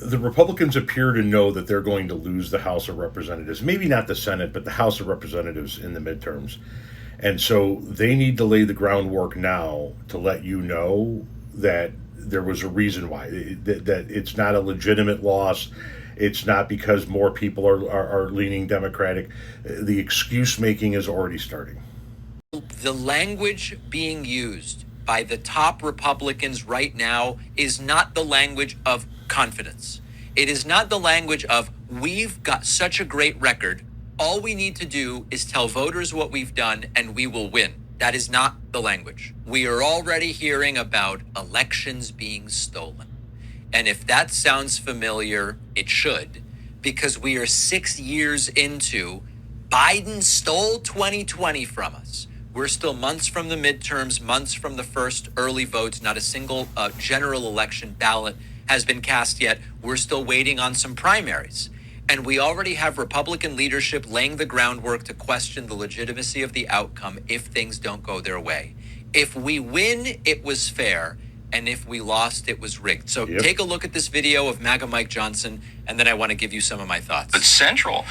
the Republicans appear to know that they're going to lose the House of Representatives, maybe not the Senate, but the House of Representatives in the midterms. And so they need to lay the groundwork now to let you know that there was a reason why, that it's not a legitimate loss. It's not because more people are leaning Democratic. The excuse making is already starting. The language being used by the top Republicans right now is not the language of confidence. It is not the language of, we've got such a great record. All we need to do is tell voters what we've done and we will win. That is not the language. We are already hearing about elections being stolen. And if that sounds familiar, it should, because we are 6 years into Biden stole 2020 from us. We're still months from the midterms, months from the first early votes. Not a single general election ballot has been cast yet. We're still waiting on some primaries. And we already have Republican leadership laying the groundwork to question the legitimacy of the outcome if things don't go their way. If we win, it was fair. And if we lost, it was rigged. So Take a look at this video of MAGA Mike Johnson, and then I want to give you some of my thoughts. It's central.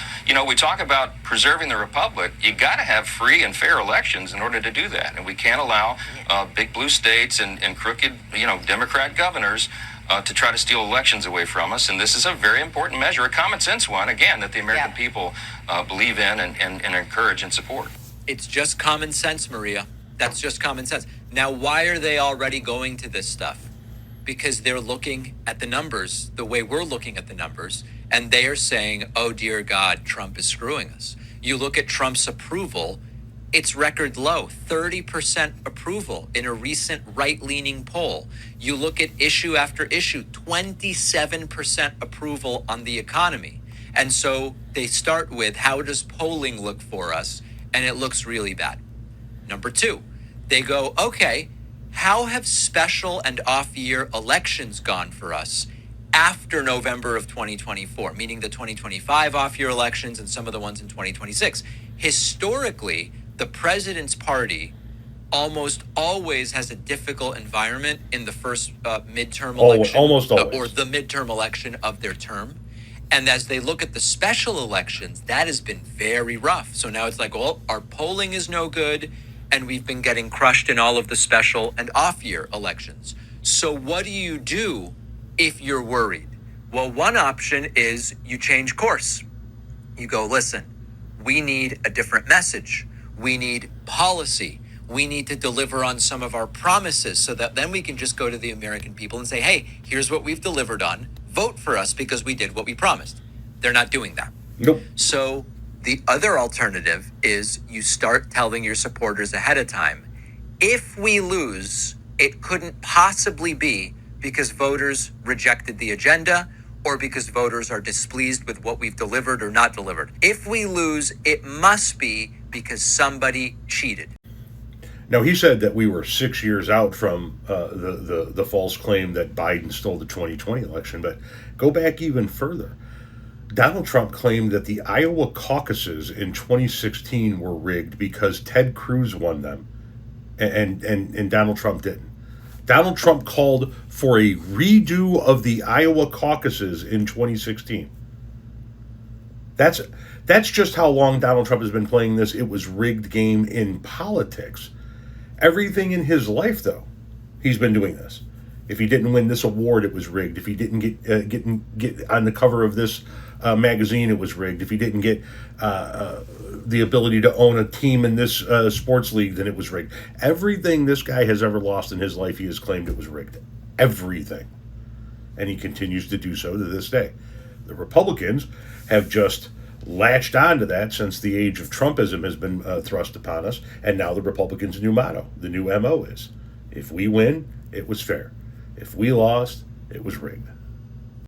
We talk about preserving the republic. You got to have free and fair elections in order to do that. And we can't allow big blue states and crooked, Democrat governors to try to steal elections away from us. And this is a very important measure, a common sense one, again, that the American people believe in and encourage and support. It's just common sense, Maria. That's just common sense. Now, why are they already going to this stuff? Because they're looking at the numbers the way we're looking at the numbers, and they are saying, oh, dear God, Trump is screwing us. You look at Trump's approval, it's record low, 30% approval in a recent right-leaning poll. You look at issue after issue, 27% approval on the economy. And so they start with, how does polling look for us? And it looks really bad. Number two, they go, okay, how have special and off-year elections gone for us after November of 2024, meaning the 2025 off-year elections and some of the ones in 2026? Historically, the president's party almost always has a difficult environment in the first midterm election, almost always. Or the midterm election of their term. And as they look at the special elections, that has been very rough. So now it's like, well, our polling is no good, and we've been getting crushed in all of the special and off-year elections. So what do you do if you're worried? Well, one option is you change course. You go, listen, we need a different message. We need policy. We need to deliver on some of our promises so that then we can just go to the American people and say, hey, here's what we've delivered on. Vote for us because we did what we promised. They're not doing that. Nope. So the other alternative is you start telling your supporters ahead of time, if we lose, it couldn't possibly be because voters rejected the agenda or because voters are displeased with what we've delivered or not delivered. If we lose, it must be because somebody cheated. Now, he said that we were 6 years out from the false claim that Biden stole the 2020 election, but go back even further. Donald Trump claimed that the Iowa caucuses in 2016 were rigged because Ted Cruz won them, and Donald Trump didn't. Donald Trump called for a redo of the Iowa caucuses in 2016. That's just how long Donald Trump has been playing this "it was rigged" game in politics. Everything in his life, though, he's been doing this. If he didn't win this award, it was rigged. If he didn't get on the cover of this magazine, it was rigged. If he didn't get the ability to own a team in this sports league, then it was rigged. Everything this guy has ever lost in his life, he has claimed it was rigged. Everything. And he continues to do so to this day. The Republicans have just latched onto that since the age of Trumpism has been thrust upon us. And now the Republicans' new motto, the new MO is, if we win, it was fair. If we lost, it was rigged.